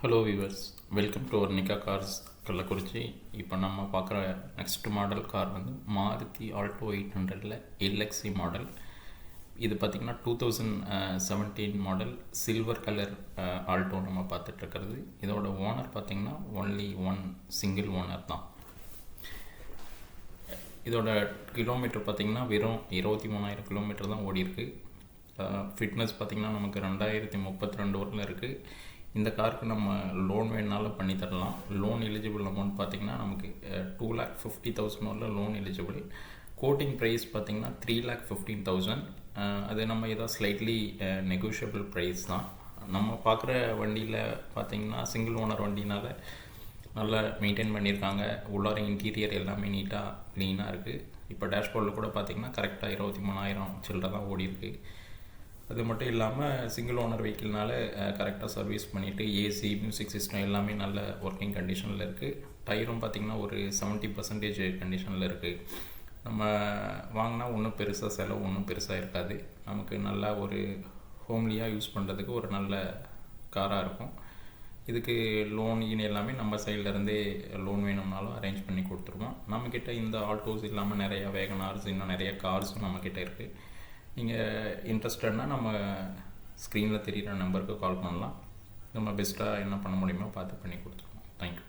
Hello viewers, welcome to our நிக்கா cars Kallakurichi. இப்போ நம்ம பார்க்குற நெக்ஸ்ட் மாடல் கார் வந்து மாருதி ஆல்டோ 800 எல்எக்ஸி மாடல். இது பார்த்திங்கன்னா 2017 மாடல் சில்வர் கலர் ஆல்டோ நம்ம பார்த்துட்ருக்கிறது. இதோட ஓனர் பார்த்திங்கன்னா ஒன்லி ஒன் சிங்கிள் ஓனர் தான். இதோட கிலோமீட்டர் பார்த்திங்கன்னா வெறும் 23,000 கிலோமீட்டர் தான் ஓடிருக்கு. ஃபிட்னஸ் பார்த்திங்கன்னா நமக்கு 2032 வரல இருக்குது. இந்த காருக்கு நம்ம லோன் வேணுனாலும் பண்ணி தரலாம். லோன் எலிஜிபிள் அமௌண்ட் பார்த்திங்கன்னா நமக்கு 2,50,000 வரல லோன் எலிஜிபிள். கோட்டிங் ப்ரைஸ் பார்த்திங்கன்னா 3,15,000. அது நம்ம ஏதோ ஸ்லைட்லி நெகோஷியபிள் ப்ரைஸ் தான். நம்ம பார்க்குற வண்டியில் பார்த்திங்கன்னா சிங்கிள் ஓனர் வண்டினால நல்லா மெயின்டைன் பண்ணியிருக்காங்க. உள்ளார இன்டீரியர் எல்லாமே நீட்டாக க்ளீனாக இருக்குது. இப்போ டேஷ்போர்டில் கூட பார்த்திங்கன்னா கரெக்டாக 23,000 சில்லரை தான் ஓடி இருக்குது. அது மட்டும் இல்லாமல் சிங்கிள் ஓனர் வெஹிக்கிள்னால கரெக்டாக சர்வீஸ் பண்ணிவிட்டு ஏசி மியூசிக் சிஸ்டம் எல்லாமே நல்ல ஒர்க்கிங் கண்டிஷனில் இருக்குது. டயரும் பார்த்திங்கன்னா ஒரு 70% கண்டிஷனில் இருக்குது. நம்ம வாங்கினா ஒன்றும் பெருசாக செலவு ஒன்றும் பெருசாக இருக்காது. நமக்கு நல்லா ஒரு ஹோம்லியாக யூஸ் பண்ணுறதுக்கு ஒரு நல்ல காராக இருக்கும். இதுக்கு லோன் எல்லாமே நம்ம சைட்லேருந்தே லோன் வேணும்னாலும் அரேஞ்ச் பண்ணி கொடுத்துருவோம். நம்மக்கிட்ட இந்த ஆல்டோஸ் இல்லாமல் நிறையா வேகனார்ஸ் இன்னும் நிறைய கார்ஸும் நம்மக்கிட்ட இருக்குது. நீங்கள் இன்ட்ரெஸ்டட்னால் நம்ம ஸ்க்ரீனில் தெரிகிற நம்பருக்கு கால் பண்ணலாம். நம்ம பெஸ்ட்டாக என்ன பண்ண முடியுமோ பார்த்து பண்ணி கொடுத்துருவோம். தேங்க்யூ.